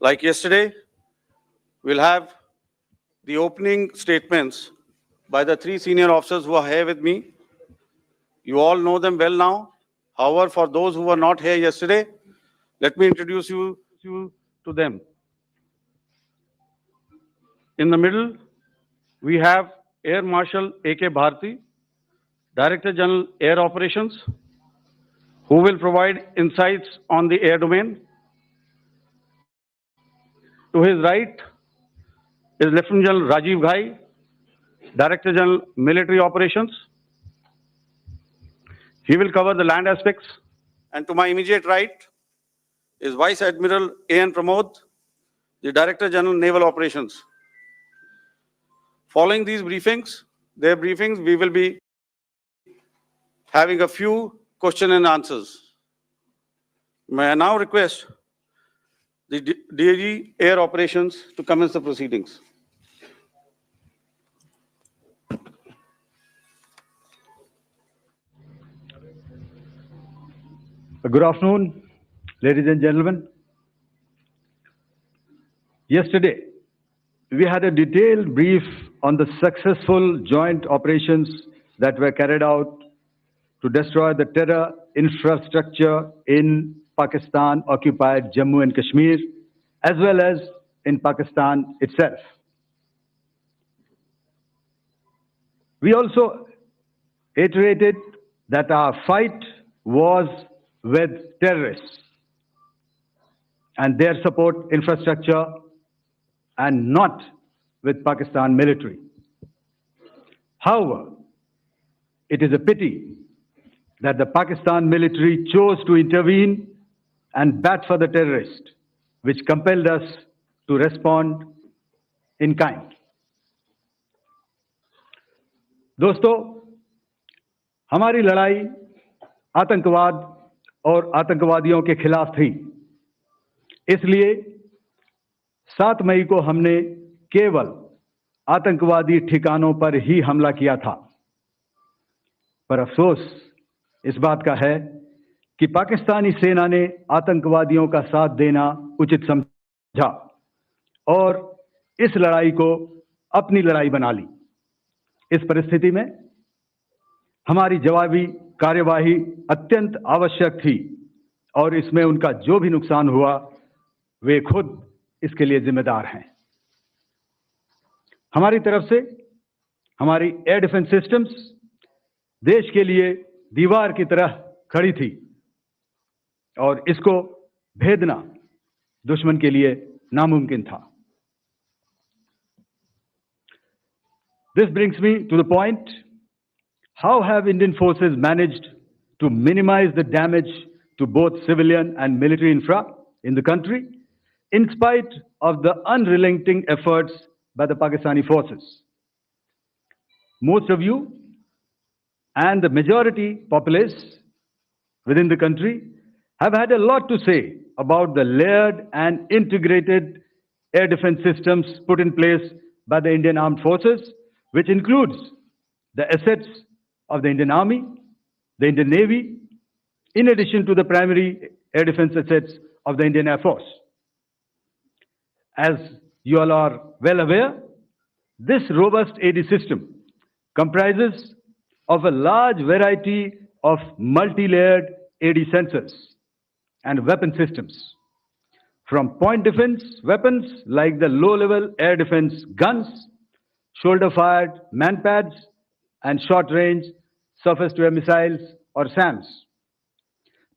Like yesterday, we'll have the opening statements by the three senior officers who are here with me. You all know them well now. However, for those who were not here yesterday, let me introduce you to them. In the middle, we have Air Marshal AK Bharti, Director General Air Operations, who will provide insights on the air domain. To his right is Lieutenant General Rajiv Ghai, Director General Military Operations. He will cover the land aspects. And to my immediate right is Vice Admiral A.N. Pramod, the Director General Naval Operations. Following these briefings, we will be having a few question and answers. May I now request the DG Air Operations to commence the proceedings. Good afternoon, ladies and gentlemen. Yesterday, we had a detailed brief on the successful joint operations that were carried out to destroy the terror infrastructure in Pakistan-occupied Jammu and Kashmir, as well as in Pakistan itself. We also iterated that our fight was with terrorists and their support infrastructure and not with Pakistan military. However, it is a pity that the Pakistan military chose to intervene and bat for the terrorist, which compelled us to respond in kind. दोस्तों, हमारी लड़ाई आतंकवाद और आतंकवादियों के खिलाफ थी। इसलिए 7 मई को हमने केवल आतंकवादी ठिकानों पर ही हमला किया था। पर अफसोस इस बात का है कि पाकिस्तानी सेना ने आतंकवादियों का साथ देना उचित समझा और इस लड़ाई को अपनी लड़ाई बना ली। इस परिस्थिति में हमारी जवाबी कार्यवाही अत्यंत आवश्यक थी और इसमें उनका जो भी नुकसान हुआ, वे खुद इसके लिए जिम्मेदार हैं। हमारी तरफ से हमारी एयर डिफेंस सिस्टम्स देश के लिए दीवार की तरह खड़ी थी और इसको भेदना दुश्मन के लिए नामुमकिन था। This brings me to the point: how have Indian forces managed to minimize the damage to both civilian and military infra in the country, in spite of the unrelenting efforts by the Pakistani forces? Most of you and the majority populace within the country have had a lot to say about the layered and integrated air defense systems put in place by the Indian Armed Forces, which includes the assets of the Indian Army, the Indian Navy, in addition to the primary air defense assets of the Indian Air Force. As you all are well aware, this robust AD system comprises of a large variety of multi-layered AD sensors and weapon systems, from point defense weapons like the low-level air defense guns, shoulder-fired manpads, and short-range surface-to-air missiles or SAMs,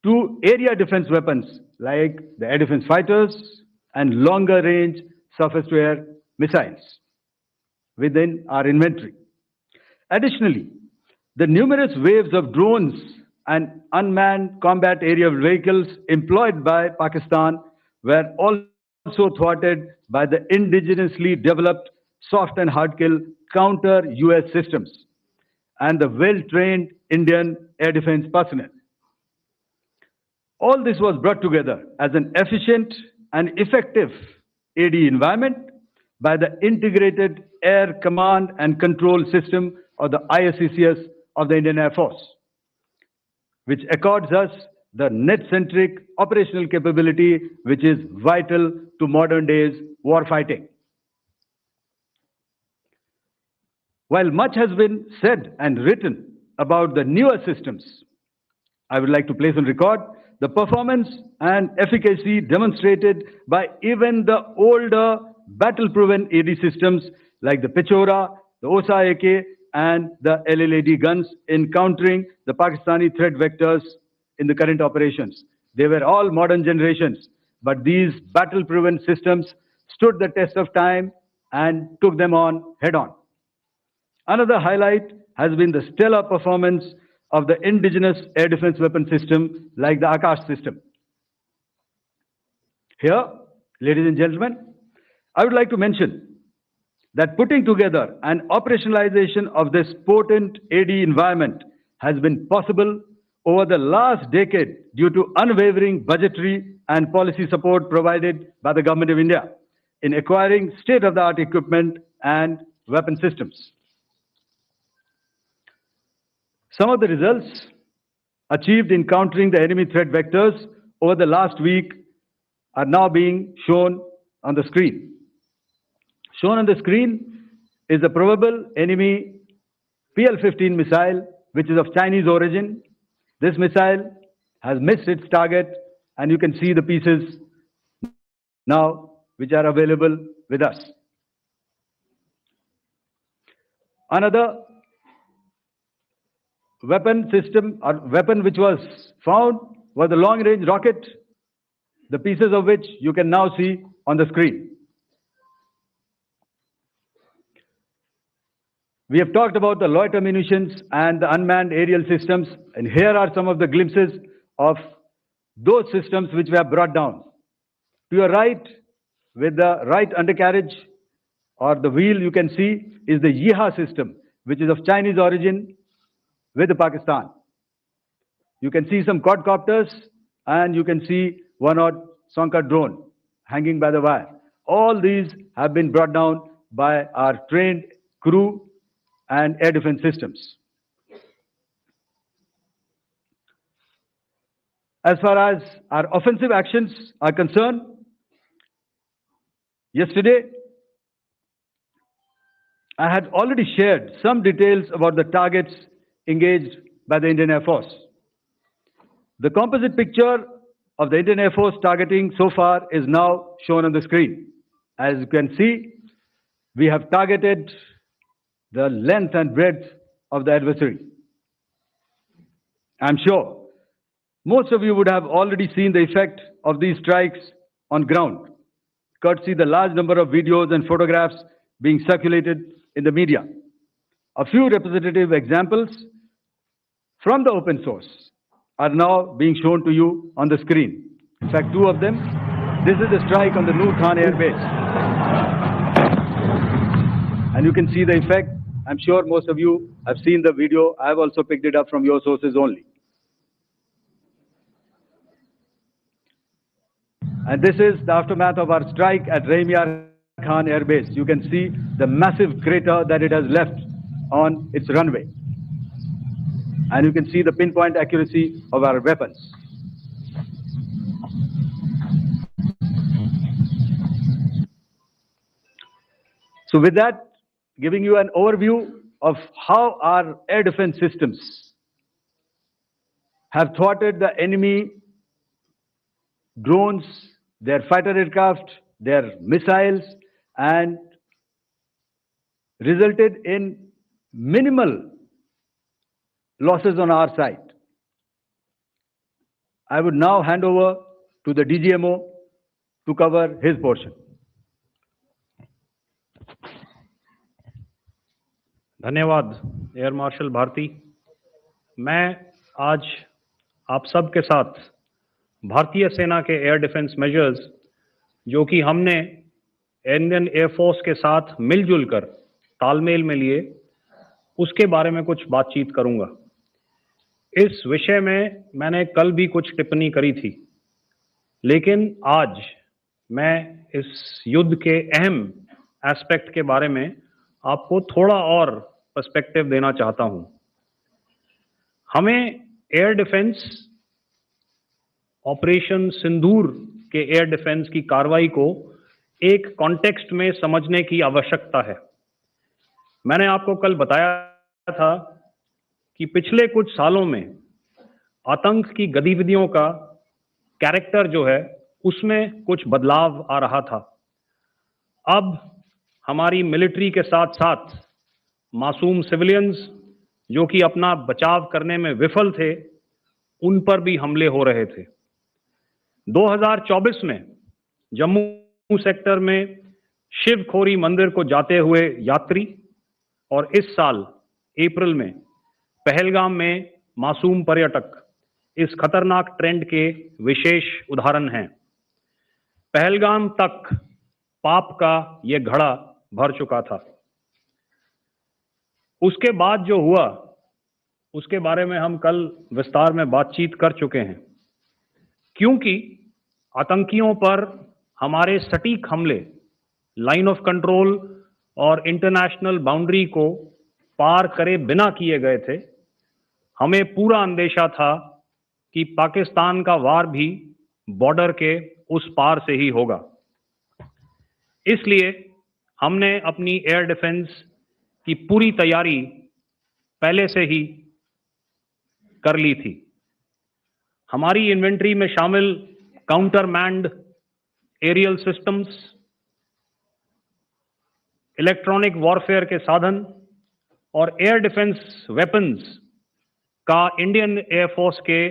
to area defense weapons like the air defense fighters and longer-range surface-to-air missiles within our inventory. Additionally, the numerous waves of drones and unmanned combat aerial vehicles employed by Pakistan were also thwarted by the indigenously developed soft and hard kill counter-US systems and the well-trained Indian air defense personnel. All this was brought together as an efficient and effective AD environment by the Integrated Air Command and Control System, or the ISCCS of the Indian Air Force, which accords us the net-centric operational capability which is vital to modern days war fighting. While much has been said and written about the newer systems, I would like to place on record the performance and efficacy demonstrated by even the older battle-proven AD systems like the Pechora, the OSA AK, and the LLAD guns in countering the Pakistani threat vectors in the current operations. They were all modern generations, but these battle-proven systems stood the test of time and took them on head-on. Another highlight has been the stellar performance of the indigenous air defense weapon system like the Akash system. Here, ladies and gentlemen, I would like to mention that putting together and operationalization of this potent AD environment has been possible over the last decade due to unwavering budgetary and policy support provided by the Government of India in acquiring state-of-the-art equipment and weapon systems. Some of the results achieved in countering the enemy threat vectors over the last week are now being shown on the screen. Shown on the screen is the probable enemy PL-15 missile, which is of Chinese origin. This missile has missed its target, and you can see the pieces now which are available with us. Another weapon system or weapon which was found was the long-range rocket, the pieces of which you can now see on the screen. We have talked about the loiter munitions and the unmanned aerial systems, and here are some of the glimpses of those systems which we have brought down. To your right, with the right undercarriage or the wheel, you can see is the Yeeha system, which is of Chinese origin with Pakistan. You can see some quadcopters and you can see one odd Sonka drone hanging by the wire. All these have been brought down by our trained crew and air defense systems. As far as our offensive actions are concerned, yesterday I had already shared some details about the targets engaged by the Indian Air Force. The composite picture of the Indian Air Force targeting so far is now shown on the screen. As you can see, we have targeted the length and breadth of the adversary. I'm sure most of you would have already seen the effect of these strikes on ground, courtesy the large number of videos and photographs being circulated in the media. A few representative examples from the open source are now being shown to you on the screen. In fact, two of them. This is the strike on the Noor Khan Air Base. And you can see the effect. I'm sure most of you have seen the video. I have also picked it up from your sources only. And this is the aftermath of our strike at Raimiar Khan Air Base. You can see the massive crater that it has left on its runway. And you can see the pinpoint accuracy of our weapons. So with that, giving you an overview of how our air defense systems have thwarted the enemy drones, their fighter aircraft, their missiles, and resulted in minimal losses on our side. I would now hand over to the DGMO to cover his portion. धन्यवाद air marshal Bharti. मैं आज आप सब के साथ भारतीय सेना के एयर डिफेंस मेजर्स जो कि हमने इंडियन एयरफोर्स के साथ मिलजुल कर तालमेल में लिए, उसके बारे में कुछ बातचीत करूंगा। इस विषय में मैंने कल भी कुछ टिप्पणी करी थी, लेकिन आज मैं इस युद्ध के अहम एस्पेक्ट के बारे में आपको थोड़ा और पर्सपेक्टिव देना चाहता हूं। हमें एयर डिफेंस ऑपरेशन सिंदूर के एयर डिफेंस की कार्रवाई को एक कॉन्टेक्स्ट में समझने की आवश्यकता है। मैंने आपको कल बताया था कि पिछले कुछ सालों में आतंक की गतिविधियों का कैरेक्टर जो है उसमें कुछ बदलाव आ रहा था। अब हमारी मिलिट्री के साथ साथ मासूम सिविलियंस जो कि अपना बचाव करने में विफल थे, उन पर भी हमले हो रहे थे। 2024 में जम्मू सेक्टर में शिवखोरी मंदिर को जाते हुए यात्री और इस साल अप्रैल में पहलगाम में मासूम पर्यटक इस खतरनाक ट्रेंड के विशेष उदाहरण हैं। पहलगाम तक पाप का यह घड़ा भर चुका था। उसके बाद जो हुआ उसके बारे में हम कल विस्तार में बातचीत कर चुके हैं। क्योंकि आतंकियों पर हमारे सटीक हमले लाइन ऑफ कंट्रोल और इंटरनेशनल बाउंड्री को पार करे बिना किए गए थे, हमें पूरा अंदेशा था कि पाकिस्तान का वार भी बॉर्डर के उस पार से ही होगा। इसलिए हमने अपनी एयर डिफेंस की पूरी तैयारी पहले से ही कर ली थी। हमारी इन्वेंट्री में शामिल counter manned aerial systems, electronic warfare के साधन और एयर डिफेंस वेपन्स का इंडियन एयरफोर्स के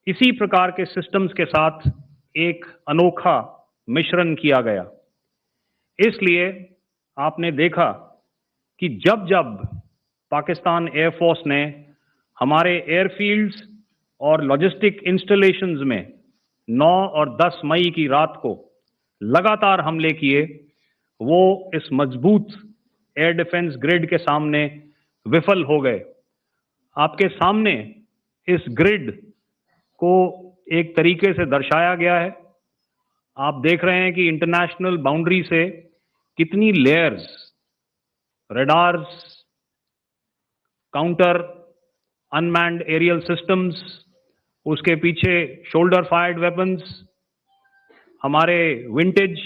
इसी प्रकार के सिस्टम्स के साथ एक अनोखा मिश्रण किया गया। इसलिए आपने देखा कि जब जब पाकिस्तान एयरफोर्स ने हमारे एयरफील्ड्स और लॉजिस्टिक इंस्टॉलेशंस में 9 और 10 मई की रात को लगातार हमले किए, वो इस मजबूत एयर डिफेंस ग्रिड के सामने विफल हो गए। आपके सामने इस ग्रिड को एक तरीके से दर्शाया गया है। आप देख रहे हैं कि इंटरनेशनल बाउंड्री से कितनी layers, radars, counter unmanned aerial systems, उसके पीछे शोल्डर फायर्ड वेपन्स, हमारे विंटेज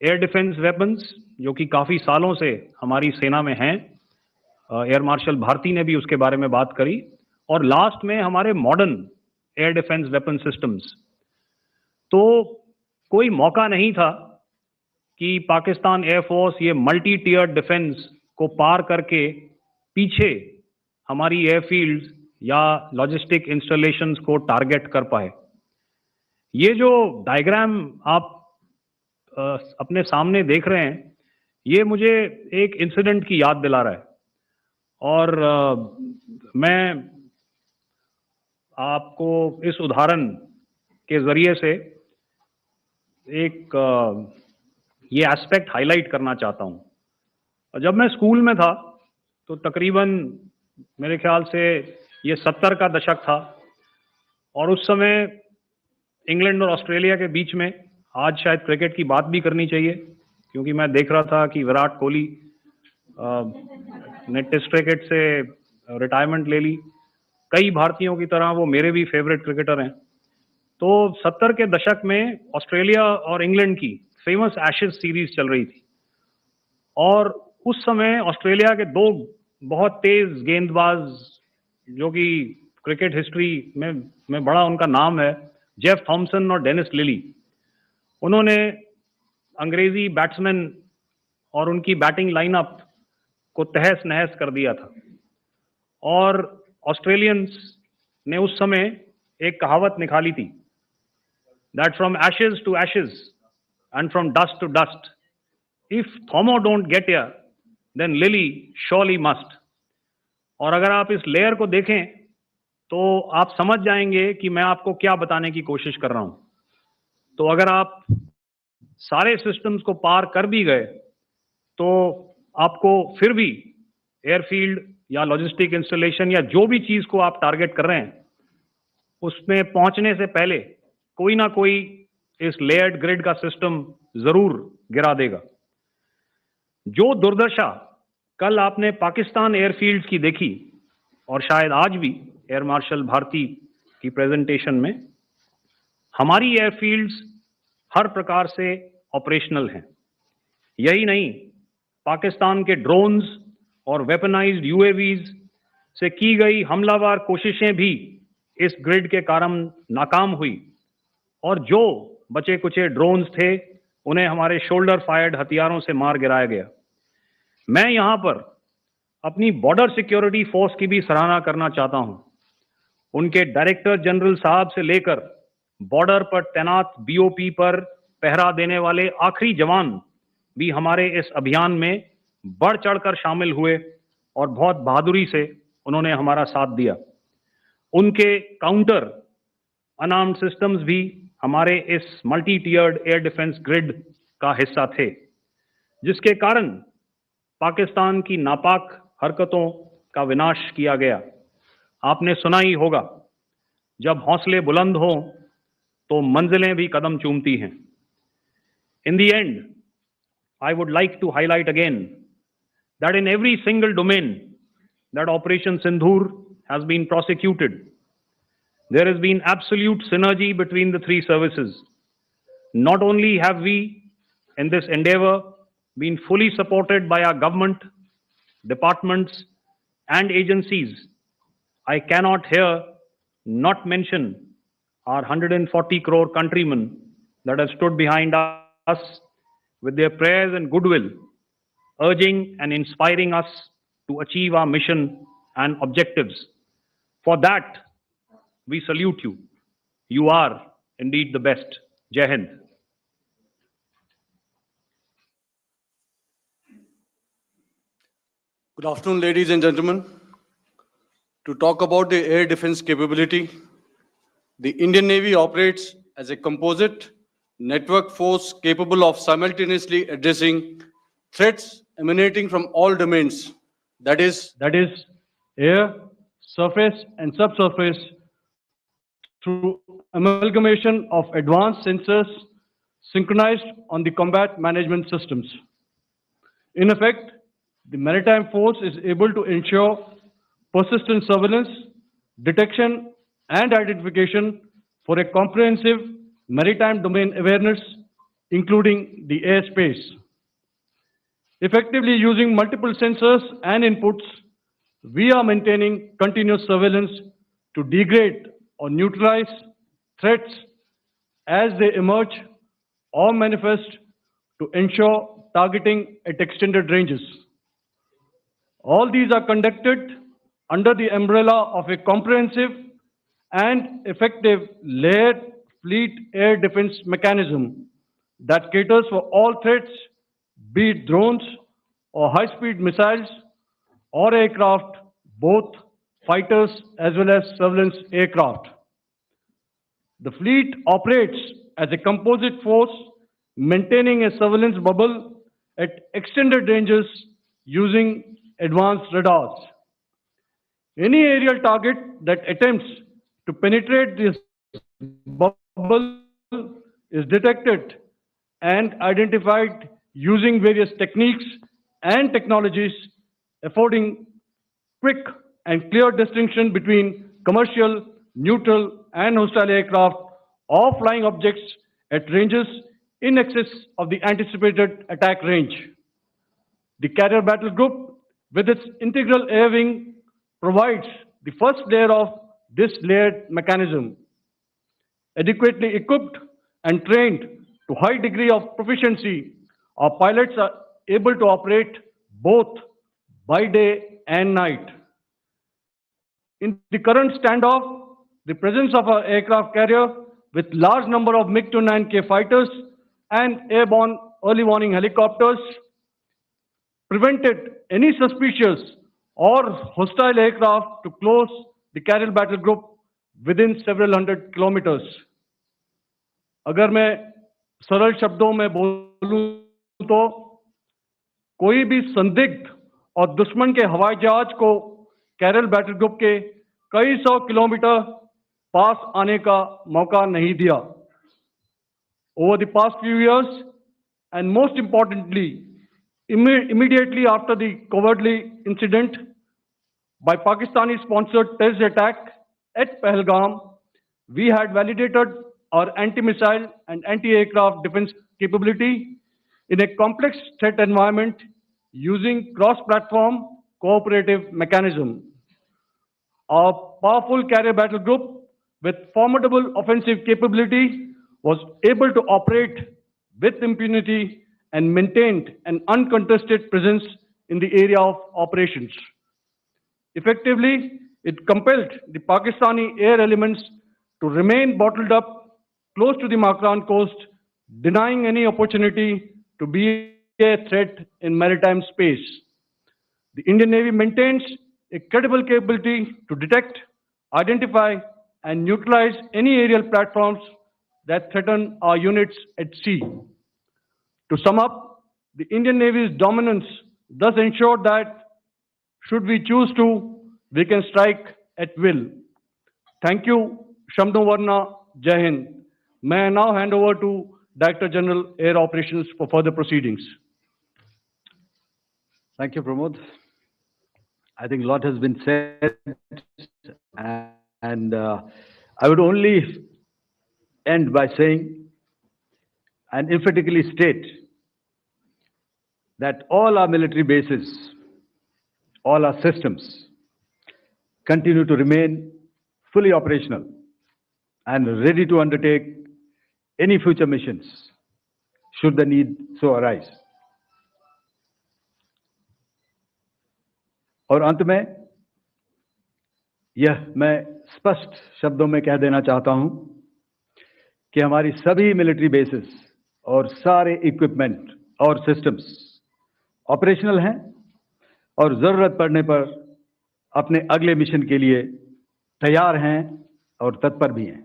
एयर डिफेंस वेपन्स जो कि काफ़ी सालों से हमारी सेना में हैं। एयर मार्शल भारती ने भी उसके बारे में बात करी। और लास्ट में हमारे modern air defence weapon systems. तो कोई मौका नहीं था कि पाकिस्तान एयरफोर्स ये मल्टी टियर डिफेंस को पार करके पीछे हमारी एयरफील्ड्स या लॉजिस्टिक इंस्टॉलेशंस को टारगेट कर पाए। ये जो डायग्राम आप अपने सामने देख रहे हैं, ये मुझे एक इंसिडेंट की याद दिला रहा है। और मैं आपको इस उदाहरण के जरिए से एक ये एस्पेक्ट हाईलाइट करना चाहता हूं। जब मैं स्कूल में था तो तकरीबन मेरे ख्याल से ये 70 का दशक था और उस समय इंग्लैंड और ऑस्ट्रेलिया के बीच में, आज शायद क्रिकेट की बात भी करनी चाहिए क्योंकि मैं देख रहा था कि विराट कोहली ने टेस्ट क्रिकेट से रिटायरमेंट ले ली। कई भारतीयों की तरह वो मेरे भी फेवरेट क्रिकेटर हैं। तो 70 के दशक में ऑस्ट्रेलिया और इंग्लैंड की फेमस एशेज सीरीज चल रही थी और उस समय ऑस्ट्रेलिया के दो बहुत तेज गेंदबाज जो कि क्रिकेट हिस्ट्री में बड़ा उनका नाम है, जेफ थॉमसन और डेनिस लिली, उन्होंने अंग्रेजी बैट्समैन और उनकी बैटिंग लाइनअप को तहस नहस कर दिया था। और ऑस्ट्रेलियंस ने उस समय एक कहावत निकाली थी, that from ashes to ashes and from dust to dust, if Thommo don't get here then Lillee surely must. और अगर आप इस लेयर को देखें तो आप समझ जाएंगे कि मैं आपको क्या बताने की कोशिश कर रहा हूं। तो अगर आप सारे सिस्टम्स को पार कर भी गए तो आपको फिर भी एयरफील्ड या लॉजिस्टिक इंस्टॉलेशन या जो भी चीज को आप टारगेट कर रहे हैं उसमें पहुंचने से पहले कोई ना कोई इस लेयर्ड ग्रिड का सिस्टम जरूर गिरा देगा। जो दुर्दशा कल आपने पाकिस्तान एयरफील्ड की देखी और शायद आज भी एयर मार्शल भारती की प्रेजेंटेशन में, हमारी एयरफील्ड्स हर प्रकार से ऑपरेशनल हैं। यही नहीं, पाकिस्तान के ड्रोन्स और वेपनाइज्ड यूएवीज से की गई हमलावर कोशिशें भी इस ग्रिड के कारण नाकाम हुई और जो बचे कुचे ड्रोन्स थे उन्हें हमारे शोल्डर फायर्ड हथियारों से मार गिराया गया। मैं यहां पर अपनी बॉर्डर सिक्योरिटी फोर्स की भी सराहना करना चाहता हूं। उनके डायरेक्टर जनरल साहब से लेकर बॉर्डर पर तैनात बीओपी पर पहरा देने वाले आखिरी जवान भी हमारे इस अभियान में बढ़ चढ़कर शामिल हुए और बहुत बहादुरी से उन्होंने हमारा साथ दिया। उनके काउंटर अनार्म्ड सिस्टम्स भी हमारे इस मल्टी टियर्ड एयर डिफेंस ग्रिड का हिस्सा थे, जिसके कारण पाकिस्तान की नापाक हरकतों का विनाश किया गया। आपने सुना ही होगा, जब हौसले बुलंद हों तो मंजिलें भी कदम चूमती हैं। In the end, I would like to highlight again that in every single domain that Operation Sindoor has been prosecuted, there has been absolute synergy between the three services. Not only have we, in this endeavor, been fully supported by our government, departments, and agencies, I cannot here not mention our 140 crore countrymen that have stood behind us with their prayers and goodwill, urging and inspiring us to achieve our mission and objectives. For that, we salute you. You are indeed the best. Jai Hind. Good afternoon, ladies and gentlemen. To talk about the air defense capability, the Indian Navy operates as a composite network force capable of simultaneously addressing threats emanating from all domains, that is, air, surface, and subsurface through amalgamation of advanced sensors synchronized on the combat management systems. In effect, the maritime force is able to ensure persistent surveillance, detection, and identification for a comprehensive maritime domain awareness, including the airspace. Effectively using multiple sensors and inputs, we are maintaining continuous surveillance to degrade or neutralize threats as they emerge or manifest to ensure targeting at extended ranges. All these are conducted under the umbrella of a comprehensive and effective layered fleet air defense mechanism that caters for all threats, be it drones or high-speed missiles or aircraft, both fighters as well as surveillance aircraft. The fleet operates as a composite force, maintaining a surveillance bubble at extended ranges using advanced radars. Any aerial target that attempts to penetrate this bubble is detected and identified using various techniques and technologies, affording quick and clear distinction between commercial, neutral, and hostile aircraft or flying objects at ranges in excess of the anticipated attack range. The carrier battle group, with its integral air wing, provides the first layer of this layered mechanism. Adequately equipped and trained to high degree of proficiency, our pilots are able to operate both by day and night. In the current standoff, the presence of our aircraft carrier with large number of MiG-29K fighters and airborne early warning helicopters prevented any suspicious or hostile aircraft to close the carrier battle group within several hundred kilometers. अगर मैं सरल शब्दों में बोलूं तो कोई भी संदिग्ध और दुश्मन के हवाई जहाज को कैरल बैटल ग्रुप के कई सौ किलोमीटर पास आने का मौका नहीं दिया. Over the past few years, and most importantly, immediately after the cowardly incident by Pakistani-sponsored terrorist attack at Pahalgam, we had validated our anti-missile and anti-aircraft defense capability in a complex threat environment using cross-platform cooperative mechanism. Our powerful carrier battle group with formidable offensive capability was able to operate with impunity and maintained an uncontested presence in the area of operations. Effectively, it compelled the Pakistani air elements to remain bottled up close to the Makran coast, denying any opportunity to be a threat in maritime space. The Indian Navy maintains a credible capability to detect, identify, and neutralize any aerial platforms that threaten our units at sea. To sum up, the Indian Navy's dominance thus ensured that, should we choose to, we can strike at will. Thank you. Shamdo Varna, Jai Hind. May I now hand over to Director General Air Operations for further proceedings. Thank you, Pramod. I think a lot has been said, and I would only end by saying and emphatically state that all our military bases, all our systems continue to remain fully operational and ready to undertake any future missions should the need so arise. और अंत में यह मैं स्पष्ट शब्दों में कह देना चाहता हूं कि हमारी सभी मिलिट्री बेसेस और सारे इक्विपमेंट और सिस्टम्स ऑपरेशनल हैं और जरूरत पड़ने पर अपने अगले मिशन के लिए तैयार हैं और तत्पर भी हैं।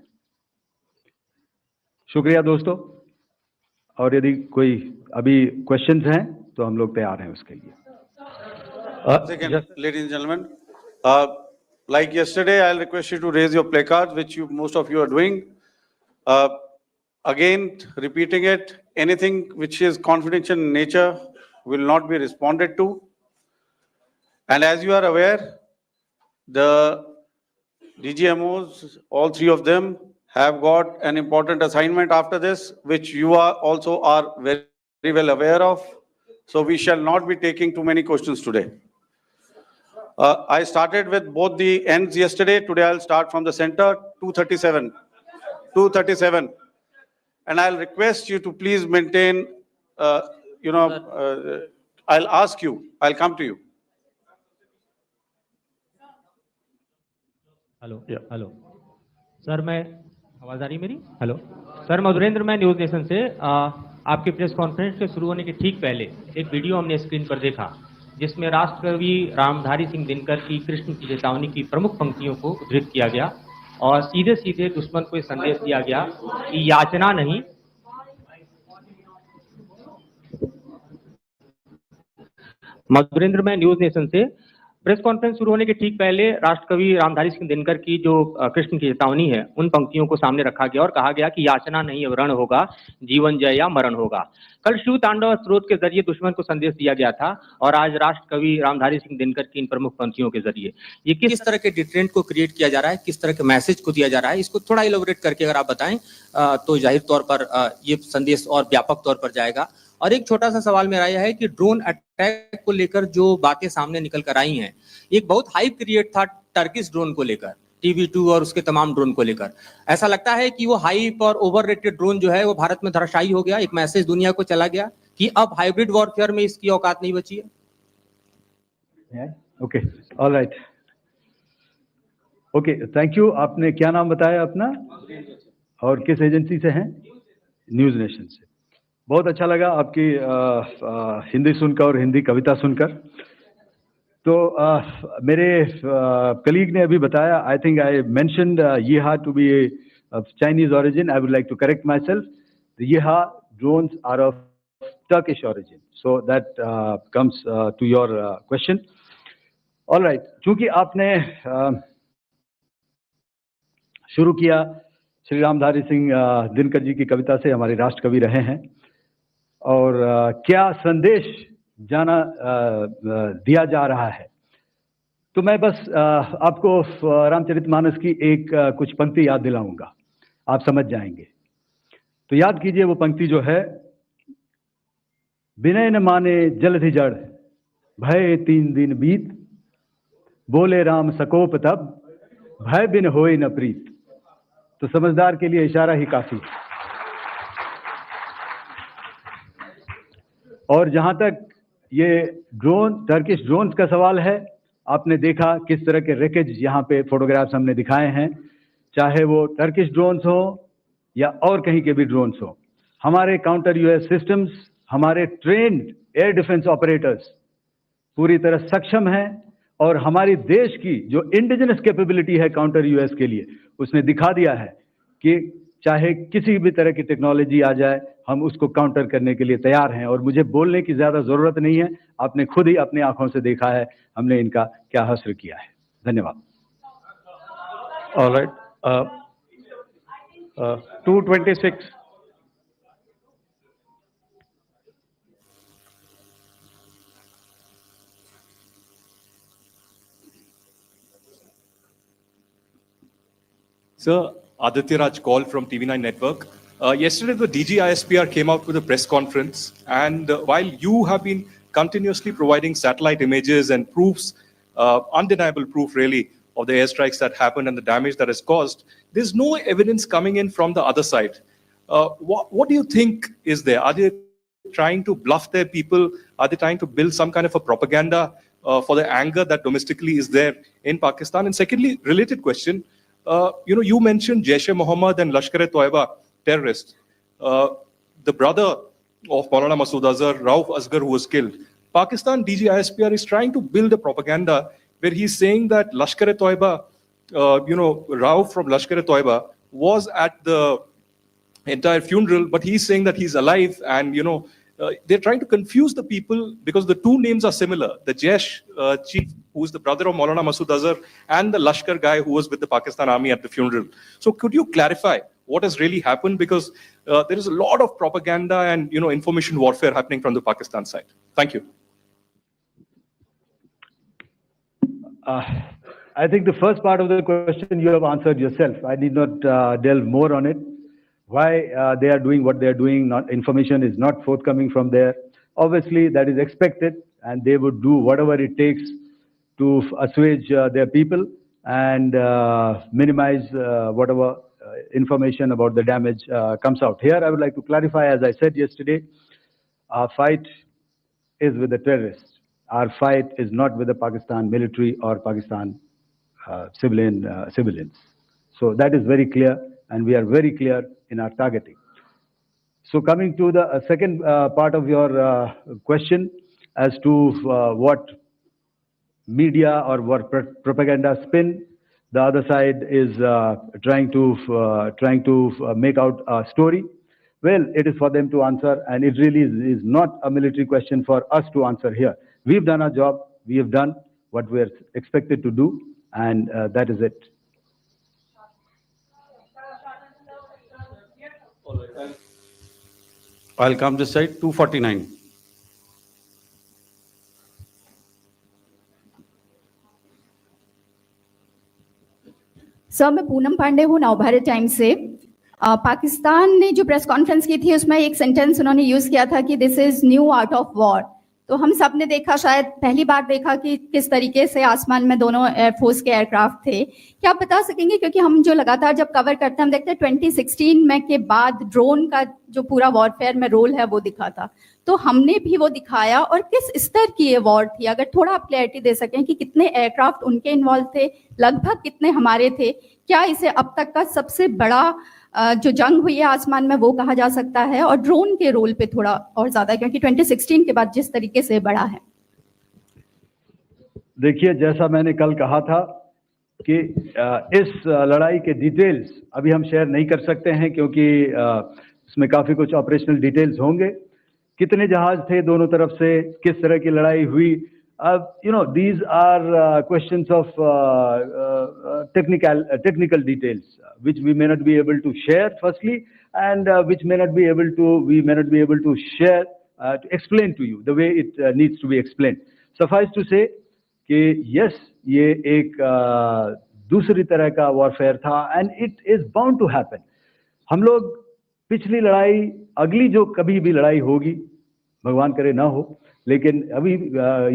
शुक्रिया दोस्तों, और यदि कोई अभी क्वेश्चंस हैं तो हम लोग तैयार हैं उसके लिए। Second, ladies and gentlemen, like yesterday, I'll request you to raise your placards, which most of you are doing. Again, repeating it, anything which is confidential in nature will not be responded to. And as you are aware, the DGMOs, all three of them, have got an important assignment after this, which you are also very, very well aware of. So we shall not be taking too many questions today. I started with both the ends yesterday. Today I'll start from the center, 237. 237. And I'll request you to please maintain, I'll ask you, I'll come to you. Hello hello sir, मैं आवाज आ रही है मेरी? Hello sir, Madhurendra, मैं news nation से आपके press conference के शुरू होने के ठीक पहले एक वीडियो हमने स्क्रीन पर देखा जिसमें राष्ट्रकवि रामधारी सिंह दिनकर की कृष्ण की चेतावनी की प्रमुख पंक्तियों को उद्धृत किया गया और सीधे सीधे दुश्मन को संदेश दिया गया कि याचना नहीं, मधुरेंद्र, मैं न्यूज नेशन से प्रेस कॉन्फ्रेंस शुरू होने के ठीक पहले राष्ट्रकवि रामधारी सिंह दिनकर की जो कृष्ण की चेतावनी है उन पंक्तियों को सामने रखा गया और कहा गया कि याचना नहीं रण होगा, जीवन जय या मरण होगा। कल शिव तांडव स्रोत के जरिए दुश्मन को संदेश दिया गया था और आज राष्ट्रकवि रामधारी सिंह दिनकर की इन प्रमुख पंक्तियों के जरिए ये किस तरह के डिटेरेंट को क्रिएट किया जा रहा है, किस तरह के मैसेज को दिया जा रहा है, इसको थोड़ा इलेबोरेट करके अगर आप बताएं तो जाहिर तौर पर ये संदेश और व्यापक तौर पर जाएगा। और एक छोटा सा सवाल मेरा यह है कि ड्रोन अटैक को लेकर जो बातें सामने निकल कर आई हैं, एक बहुत हाइप क्रिएट था टर्किश ड्रोन को लेकर, TB2 और उसके तमाम ड्रोन को लेकर। ऐसा लगता है कि वो हाइप और ओवररेटेड ड्रोन जो है वो भारत में धराशायी हो गया, एक मैसेज दुनिया को चला गया कि अब हाइब्रिड वॉरफेयर में इसकी औकात नहीं बची है। Okay, all right, okay, thank you. आपने क्या नाम बताया अपना और किस एजेंसी से हैं? न्यूज नेशन से। बहुत अच्छा लगा आपकी हिंदी सुनकर और हिंदी कविता सुनकर। तो मेरे कलीग ने अभी बताया, I think I mentioned yiha to be Chinese origin. I would like to correct myself. The Yeha drones are of Turkish origin. So that comes to your question. All right. चूंकि आपने शुरू किया श्री रामधारी सिंह दिनकर जी की कविता से, हमारे राष्ट्र कवि रहे हैं, और क्या संदेश दिया जा रहा है, तो मैं बस आपको रामचरितमानस की एक कुछ पंक्ति याद दिलाऊंगा। आप समझ जाएंगे। तो याद कीजिए वो पंक्ति जो है, विनय न माने जलधि जड़, भय 3 दिन बीत, बोले राम सकोप तब, भय बिन होए न प्रीत। तो समझदार के लिए इशारा ही काफी है। और जहां तक ये टर्किश ड्रोन्स का सवाल है, आपने देखा किस तरह के रेकेज यहाँ पे फोटोग्राफ्स हमने दिखाए हैं, चाहे वो टर्किश ड्रोन्स हो या और कहीं के भी ड्रोन्स हो। हमारे काउंटर यूएस सिस्टम्स, हमारे ट्रेन्ड एयर डिफेंस ऑपरेटर्स पूरी तरह सक्षम हैं, और हमारी देश की जो इंडिजिनस कैपेबिलिटी है काउंटर यूएस के लिए, उसने दिखा दिया है कि चाहे किसी भी तरह की टेक्नोलॉजी आ जाए, हम उसको काउंटर करने के लिए तैयार हैं। और मुझे बोलने की ज्यादा जरूरत नहीं है, आपने खुद ही अपनी आंखों से देखा है हमने इनका क्या हश्र किया है। धन्यवाद। All right. 226. Sir, Aditya Raj call from TV9 Network. Yesterday, the DGISPR came out with a press conference, and while you have been continuously providing satellite images and proofs, undeniable proof really, of the airstrikes that happened and the damage that is caused, there's no evidence coming in from the other side. What do you think is there? Are they trying to bluff their people? Are they trying to build some kind of a propaganda for the anger that domestically is there in Pakistan? And secondly, related question, you mentioned Jaish-e-Mohammed and Lashkar-e-Toiba terrorists. The brother of Maulana Masood Azhar, Rauf Asghar, who was killed. Pakistan DGISPR is trying to build a propaganda where he's saying that Lashkar-e-Toiba, Rauf from Lashkar-e-Toiba was at the entire funeral, but he's saying that he's alive, and they're trying to confuse the people because the two names are similar. The Jaish chief, who is the brother of Maulana Masood Azhar, and the Lashkar guy who was with the Pakistan Army at the funeral. So could you clarify what has really happened? Because there is a lot of propaganda and information warfare happening from the Pakistan side. Thank you. I think the first part of the question you have answered yourself. I need not delve more on it. Why they are doing what they are doing, information is not forthcoming from there. Obviously, that is expected, and they would do whatever it takes to assuage their people and minimize whatever information about the damage comes out. Here, I would like to clarify, as I said yesterday, our fight is with the terrorists. Our fight is not with the Pakistan military or Pakistan civilians. So that is very clear, and we are very clear in our targeting. So coming to the second part of your question as to what media or what propaganda spin the other side is trying to make out a story. Well, it is for them to answer, and it really is not a military question for us to answer here. We've done our job. We have done what we're expected to do, and that is it. I'll come this side, 249. Sir, मैं पूनम पांडे हूँ Navbharat times से। पाकिस्तान ने जो press conference की थी उसमें एक sentence उन्होंने यूज किया था कि this is new art of war. तो हम सब ने देखा, शायद पहली बार देखा कि किस तरीके से आसमान में दोनों एयरफोर्स के एयरक्राफ्ट थे। क्या आप बता सकेंगे, क्योंकि हम जो लगातार जब कवर करते हैं हम देखते हैं 2016 में के बाद ड्रोन का जो पूरा वॉरफेयर में रोल है वो दिखा था, तो हमने भी वो दिखाया, और किस स्तर की ये वॉर थी? अगर थोड़ा आप क्लैरिटी दे सकें कि कितने एयरक्राफ्ट उनके इन्वॉल्व थे, लगभग कितने हमारे थे, क्या इसे अब तक का सबसे बड़ा जो जंग हुई है आसमान में वो कहा जा सकता है? और ड्रोन के रोल पे थोड़ा और ज्यादा, क्योंकि 2016 के बाद जिस तरीके से बढ़ा है। देखिए, जैसा मैंने कल कहा था कि इस लड़ाई के डिटेल्स अभी हम शेयर नहीं कर सकते हैं, क्योंकि इसमें काफी कुछ ऑपरेशनल डिटेल्स होंगे। कितने जहाज थे दोनों तरफ से, किस तरह की लड़ाई हुई, these are questions of technical details which we may not be able to share firstly, and which we may not be able to share to explain to you the way it needs to be explained. Suffice to say कि yes, ये एक दूसरी तरह का warfare था, and it is bound to happen. हम लोग पिछली लड़ाई, अगली जो कभी भी लड़ाई होगी, भगवान करे ना हो, लेकिन अभी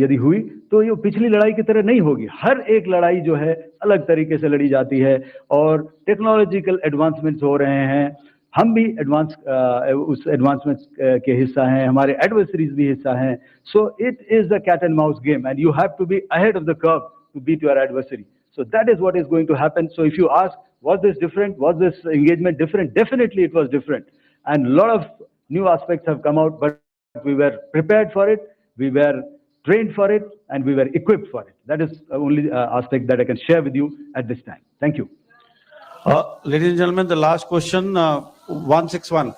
यदि हुई तो ये पिछली लड़ाई की तरह नहीं होगी। हर एक लड़ाई जो है अलग तरीके से लड़ी जाती है और टेक्नोलॉजिकल एडवांसमेंट्स हो रहे हैं। हम भी उस एडवांसमेंट के हिस्सा हैं, हमारे एडवर्सरीज भी हिस्सा हैं। So it is the cat and mouse game and you have to be ahead of the curve to beat your adversary. So that is what is going to happen. So if you ask, was this different? Was this engagement different? Definitely it was different. And a lot of new aspects have come out, but we were prepared for it, we were trained for it, and we were equipped for it. That is the only aspect that I can share with you at this time. Thank you. Ladies and gentlemen, the last question, 161.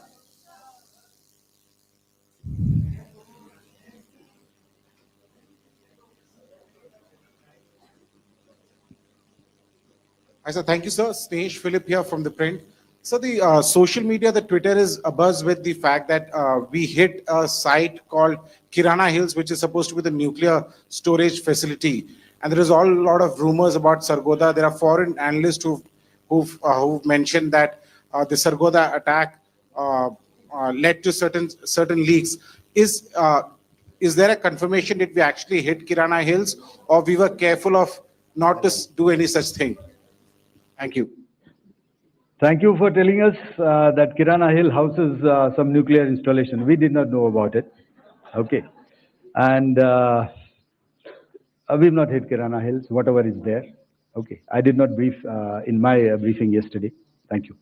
Hi, sir. Thank you, sir. Snesh Philip here from the print. So the social media, the Twitter is abuzz with the fact that we hit a site called Kirana Hills, which is supposed to be the nuclear storage facility. And there is a lot of rumors about Sargodha. There are foreign analysts who've mentioned that the Sargodha attack led to certain leaks. Is there a confirmation that we actually hit Kirana Hills, or we were careful of not to do any such thing? Thank you. Thank you for telling us that Kirana Hill houses some nuclear installation. We did not know about it. Okay. And we've not hit Kirana Hills, whatever is there. Okay. I did not brief in my briefing yesterday. Thank you.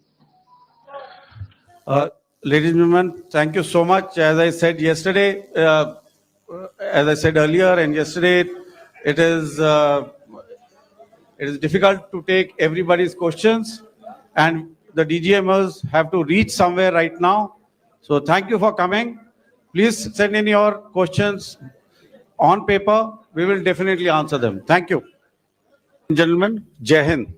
Ladies and gentlemen, thank you so much. As I said yesterday, as I said earlier and yesterday, it is difficult to take everybody's questions, and the DGMOs have to reach somewhere right now. So thank you for coming. Please send in your questions on paper. We will definitely answer them. Thank you. Gentlemen, Jai Hind.